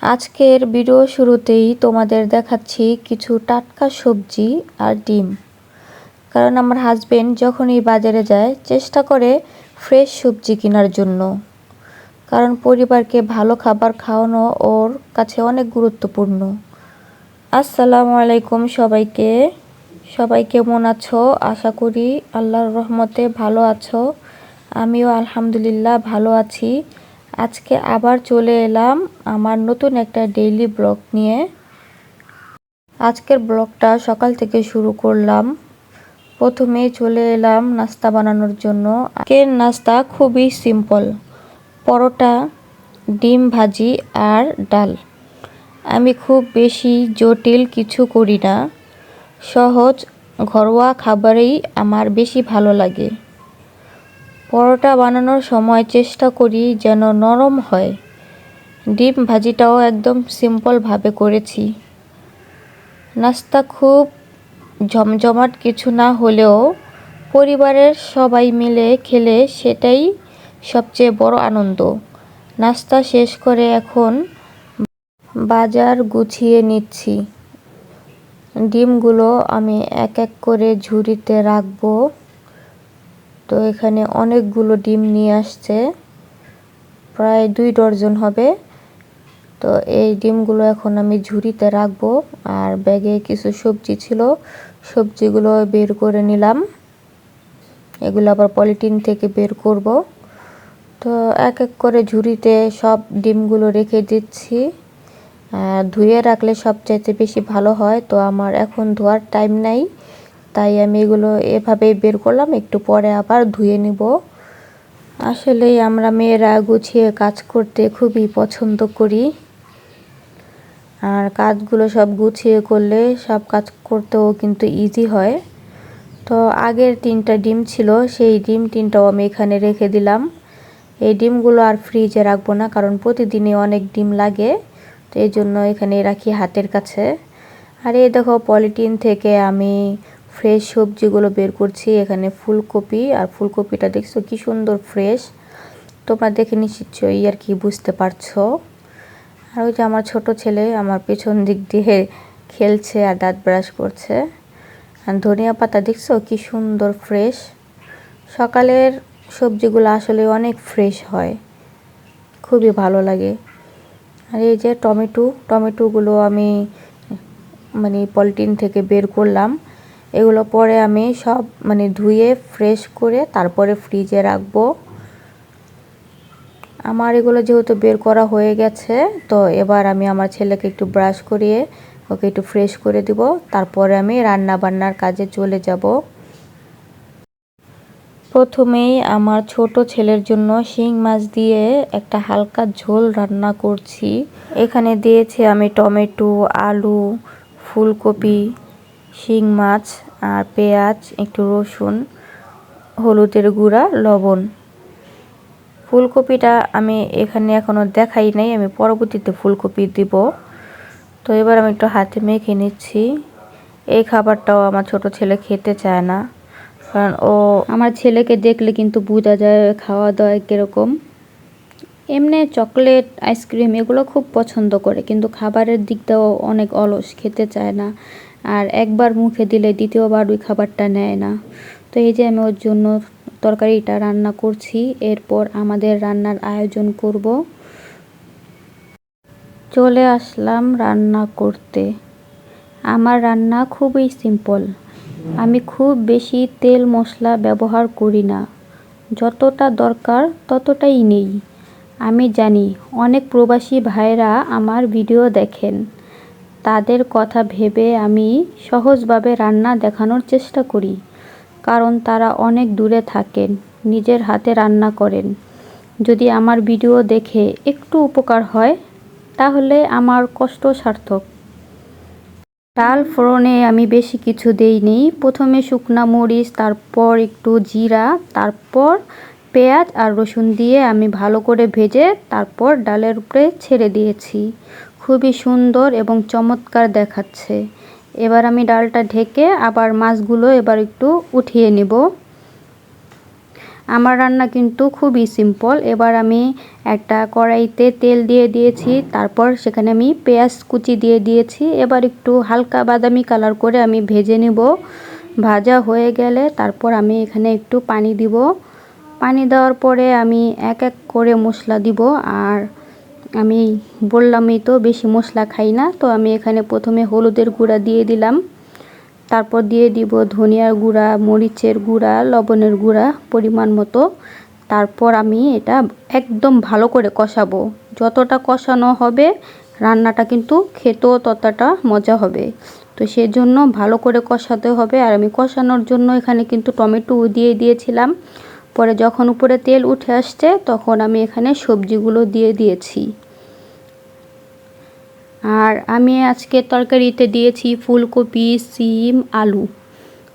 আজকের ভিডিও শুরুতেই তোমাদের দেখাচ্ছি কিছু টাটকা সবজি আর ডিম। কারণ আমার হাজবেন্ড যখনই বাজারে যায় চেষ্টা করে ফ্রেশ সবজি কেনার জন্য। কারণ পরিবারকে ভালো খাবার খাওয়ানো ওর কাছে অনেক গুরুত্বপূর্ণ। আসসালামু আলাইকুম সবাইকে। সবাই কেমন আছো? আশা করি আল্লাহর রহমতে ভালো আছো। আমিও আলহামদুলিল্লাহ ভালো আছি। আজকে আবার চলে এলাম আমার নতুন একটা ডেইলি ব্লগ নিয়ে। আজকের ব্লগটা সকাল থেকে শুরু করলাম। প্রথমেই চলে এলাম নাস্তা বানানোর জন্য। আজকের নাস্তা খুবই সিম্পল, পরোটা, ডিম ভাজি আর ডাল। আমি খুব বেশি জটিল কিছু করি না, সহজ ঘরোয়া খাবারেই আমার বেশি ভালো লাগে। পরোটা বানানোর সময় চেষ্টা করি যেন নরম হয়। ডিম ভাজিটাও একদম সিম্পলভাবে করেছি। নাস্তা খুব জমজমাট কিছু না হলেও পরিবারের সবাই মিলে খেলে সেটাই সবচেয়ে বড় আনন্দ। নাস্তা শেষ করে এখন বাজার গুছিয়ে নিচ্ছি। ডিমগুলো আমি এক এক করে ঝুড়িতে রাখবো। তো এখানে অনেকগুলো ডিম নিয়ে আসছে, প্রায় 2 ডজন হবে। তো এই ডিমগুলো এখন আমি ঝুড়িতে রাখবো। আর ব্যাগে কিছু সবজি ছিল, সবজিগুলো বের করে নিলাম। এগুলো আবার পলিথিন থেকে বের করব। তো এক এক করে ঝুড়িতে সব ডিমগুলো রেখে দিচ্ছি। ধুয়ে রাখলে সবচাইতে বেশি ভালো হয়। তো আমার এখন ধোয়ার টাইম নাই, তাই আমি এগুলো এভাবেই বের করলাম, একটু পরে আবার ধুয়ে নিব। আসলেই আমরা মেয়েরা গুছিয়ে কাজ করতে খুবই পছন্দ করি। আর কাজগুলো সব গুছিয়ে করলে সব কাজ করতেও কিন্তু ইজি হয়। তো আগের 3টা ডিম ছিল, সেই ডিম 3টাও আমি এখানে রেখে দিলাম। এই ডিমগুলো আর ফ্রিজে রাখবো না, কারণ প্রতিদিনই অনেক ডিম লাগে। তো এই জন্য এখানে রাখি হাতের কাছে। আর এই দেখো পলিথিন থেকে আমি ফ্রেশ সবজিগুলো বের করছি। এখানে ফুলকপি, আর ফুলকপিটা দেখছো কি সুন্দর ফ্রেশ। তোমরা দেখে নিশ্চয়ই আর কি বুঝতে পারছো। আর ওই যে আমার ছোট ছেলে আমার পেছন দিক দিয়ে খেলছে আর দাঁত ব্রাশ করছে। আর ধনিয়া পাতা দেখছো কি সুন্দর ফ্রেশ। সকালের সবজিগুলো আসলে অনেক ফ্রেশ হয়, খুবই ভালো লাগে। আর এই যে টমেটোগুলো আমি পলিথিন থেকে বের করলাম। এগুলো পরে আমি সব ধুয়ে ফ্রেশ করে তারপরে ফ্রিজে রাখবো। আমার এগুলো যেহেতু বের করা হয়ে গেছে, তো এবার আমি আমার ছেলেকে একটু ব্রাশ করিয়ে ওকে একটু ফ্রেশ করে দিব। তারপরে আমি রান্না বান্নার কাজে চলে যাব। প্রথমেই আমার ছোট ছেলের জন্য শিং মাছ দিয়ে একটা হালকা ঝোল রান্না করছি। এখানে দিয়েছি আমি টমেটো, আলু, ফুলকপি, শিং মাছ আর পেঁয়াজ, একটু রসুন, হলুদের গুঁড়া, লবণ। ফুলকপিটা আমি এখানে এখনো দেখাই নাই, আমি পরবর্তীতে ফুলকপি দিব। তো এবার আমি একটু হাতে মেখে নিচ্ছি। এই খাবারটাও আমার ছোট ছেলে খেতে চায় না, কারণ আমার ছেলেকে দেখলে কিন্তু বোঝা যায় খাওয়া দাওয়া কিরকম। এমনি চকলেট, আইসক্রিম এগুলো খুব পছন্দ করে, কিন্তু খাবারের দিকটাও অনেক অলস, খেতে চায় না। আর একবার মুখে দিলে দ্বিতীয়বার ওই খাবারটা নেয় না। তো এই যে আমি ওর জন্য তরকারিটা রান্না করছি, এরপর আমাদের রান্নার আয়োজন করব। চলে আসলাম রান্না করতে। আমার রান্না খুবই সিম্পল। আমি খুব বেশি তেল মশলা ব্যবহার করি না, যতটা দরকার ততটাই নেই। আমি জানি অনেক প্রবাসী ভাইরা আমার ভিডিও দেখেন, তাদের কথা ভেবে আমি সহজভাবে রান্না দেখানোর চেষ্টা করি। কারণ তারা অনেক দূরে থাকেন, নিজের হাতে রান্না করেন। যদি আমার ভিডিও দেখে একটু উপকার হয়, তাহলে আমার কষ্ট সার্থক। ডাল ফোড়নে আমি বেশি কিছু দেইনি। প্রথমে শুকনা মরিচ, তারপর একটু জিরা, তারপর পেঁয়াজ আর রসুন দিয়ে আমি ভালো করে ভেজে তারপর ডালের উপরে ছেড়ে দিয়েছি। খুবই সুন্দর এবং চমৎকার দেখাচ্ছে। এবার আমি ডালটা ঢেকে আবার মাছগুলো এবার একটু উঠিয়ে নেব। আমার রান্না কিন্তু খুবই সিম্পল। এবার আমি একটা কড়াইতে তেল দিয়ে দিয়েছি, তারপর সেখানে আমি পেঁয়াজ কুচি দিয়ে দিয়েছি। এবার একটু হালকা বাদামি কালার করে আমি ভেজে নেব। ভাজা হয়ে গেলে তারপর আমি এখানে একটু পানি দিব। পানি দেওয়ার পরে আমি এক এক করে মশলা দিব। আর আমি বললামই তো বেশি মশলা খাই না, তো আমি এখানে প্রথমে হলুদের গুঁড়া দিয়ে দিলাম, তারপর দিয়ে দিব ধনিয়ার গুঁড়া, মরিচের গুঁড়া, লবণের গুঁড়া পরিমাণ মতো। তারপর আমি এটা একদম ভালো করে কষাবো। যতটা কষানো হবে রান্নাটা কিন্তু খেতেও ততটা মজা হবে। তো সেজন্য ভালো করে কষাতে হবে। আর আমি কষানোর জন্য এখানে কিন্তু টমেটো দিয়ে দিয়েছিলাম। পরে যখন উপরে তেল উঠে আসছে তখন আমি এখানে সবজিগুলো দিয়ে দিয়েছি। আর আমি আজকে তরকারিতে দিয়েছি ফুলকপি, সিম, আলু,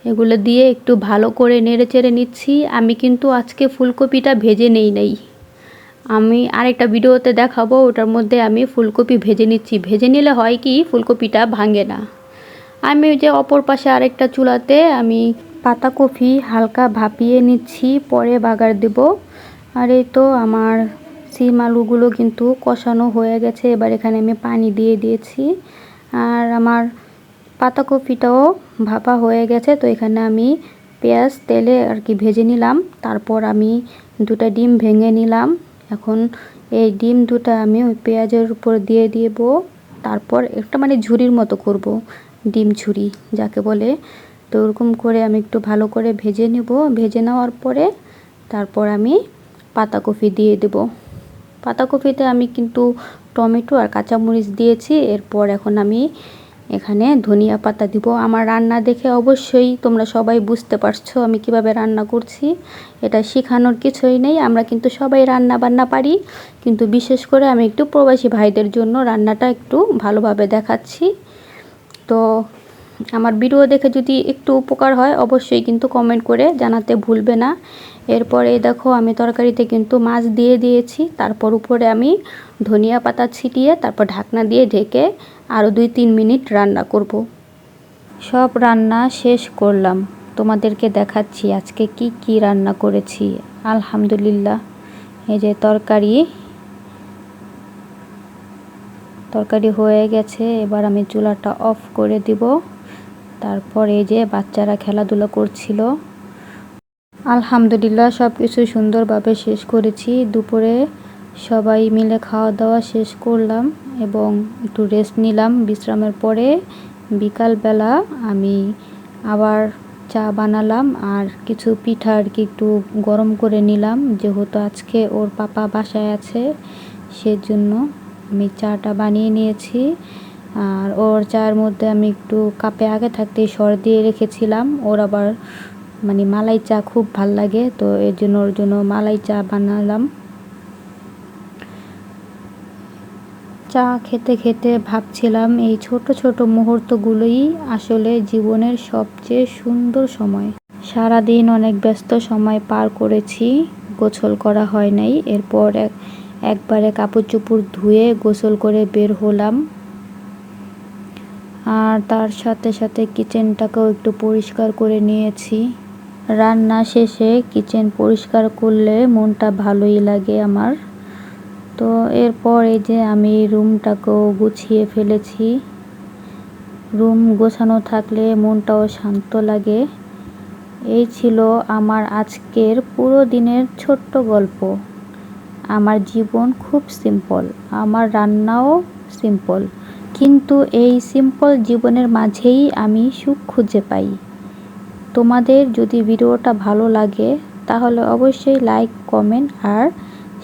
এগুলো দিয়ে একটু ভালো করে নেড়েচেড়ে নিচ্ছি। আমি কিন্তু আজকে ফুলকপিটা ভেজে নেই নাই, আমি আরেকটা ভিডিওতে দেখাবো, ওটার মধ্যে আমি ফুলকপি ভেজে নিচ্ছি। ভেজে নিলে হয় কি ফুলকপিটা ভাঙে না। আমি ওই যে অপর পাশে আরেকটা চুলাতে আমি পাতাকপি হালকা ভাপিয়ে নিচ্ছি, পরে বাগার দেব। আর এই তো আমার সিম আলুগুলো কিন্তু কষানো হয়ে গেছে। এবার এখানে আমি পানি দিয়ে দিয়েছি। আর আমার পাতাকপিটাও ভাপা হয়ে গেছে। তো এখানে আমি পেঁয়াজ তেলে আর কি ভেজে নিলাম। তারপর আমি দুটা ডিম ভেঙে নিলাম। এখন এই ডিম দুটা আমি ওই পেঁয়াজের উপর দিয়ে দিব। তারপর একটা মানে ঝুরির মতো করব, ডিম ঝুরি যাকে বলে। তো ওরকম করে আমি একটু ভালো করে ভেজে নেব। ভেজে নেওয়ার পরে তারপর আমি পাতাকপি দিয়ে দেব। পাতাকপিতে আমি কিন্তু টমেটো আর কাঁচামরিচ দিয়েছি। এরপর এখন আমি এখানে ধনিয়া পাতা দিব। আমার রান্না দেখে অবশ্যই তোমরা সবাই বুঝতে পারছো আমি কিভাবে রান্না করছি। এটা শেখানোর কিছুই নেই, আমরা কিন্তু সবাই রান্না বান্না পারি, কিন্তু বিশেষ করে আমি একটু প্রবাসী ভাইদের জন্য রান্নাটা একটু ভালোভাবে দেখাচ্ছি। তো আমার ভিডিও দেখে যদি একটু উপকার হয় অবশ্যই কিন্তু কমেন্ট করে জানাতে ভুলবে না। এরপরে দেখো আমি তরকারিতে কিন্তু মাছ দিয়ে দিয়েছি। তারপর উপরে আমি ধনিয়া পাতা ছিটিয়ে তারপর ঢাকনা দিয়ে ঢেকে আরও 2-3 মিনিট রান্না করব। সব রান্না শেষ করলাম, তোমাদেরকে দেখাচ্ছি আজকে কি কি রান্না করেছি। আলহামদুলিল্লাহ, এই যে তরকারি হয়ে গেছে। এবার আমি চুলাটা অফ করে দিব। তারপর এই যে বাচ্চারা খেলাধুলা করছিল। আলহামদুলিল্লাহ সব কিছু সুন্দরভাবে শেষ করেছি। দুপুরে সবাই মিলে খাওয়া দাওয়া শেষ করলাম এবং একটু রেস্ট নিলাম। বিশ্রামের পরে বিকালবেলা আমি আবার চা বানালাম আর কিছু পিঠা আর কি একটু গরম করে নিলাম, যেহেতু আজকে ওর পাপা বাসায় আছে সেজন্য আমি চাটা বানিয়ে নিয়েছি। আর ওর চায়ের মধ্যে আমি একটু কাপে আগে থাকতেই সর দিয়ে রেখেছিলাম। ওর আবার মানে মালাই চা খুব ভাল লাগে, তো এর জন্য ওর জন্য মালাই চা বানালাম। চা খেতে খেতে ভাবছিলাম এই ছোট ছোট মুহূর্তগুলোই আসলে জীবনের সবচেয়ে সুন্দর সময়। সারাদিন অনেক ব্যস্ত সময় পার করেছি, গোসল করা হয় নাই। এরপর একবারে কাপড় চোপড় ধুয়ে গোসল করে বের হলাম। আর তার সাথে সাথে কিচেনটাকেও একটু পরিষ্কার করে নিয়েছি। রান্না শেষে কিচেন পরিষ্কার করলে মনটা ভালোই লাগে আমার। তো এরপর এই যে আমি রুমটাকেও গুছিয়ে ফেলেছি। রুম গোছানো থাকলে মনটাও শান্ত লাগে। এই ছিল আমার আজকের পুরো দিনের ছোট্ট গল্প। আমার জীবন খুব সিম্পল, আমার রান্নাও সিম্পল, কিন্তু এই সিম্পল জীবনের মাঝেই আমি সুখ খুঁজে পাই। তোমাদের যদি ভিডিওটা ভালো লাগে তাহলে অবশ্যই লাইক, কমেন্ট আর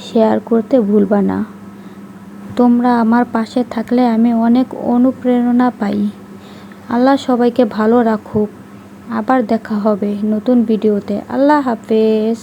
শেয়ার করতে ভুলবা না। তোমরা আমার পাশে থাকলে আমি অনেক অনুপ্রেরণা পাই। আল্লাহ সবাইকে ভালো রাখুক। আবার দেখা হবে নতুন ভিডিওতে। আল্লাহ হাফেজ।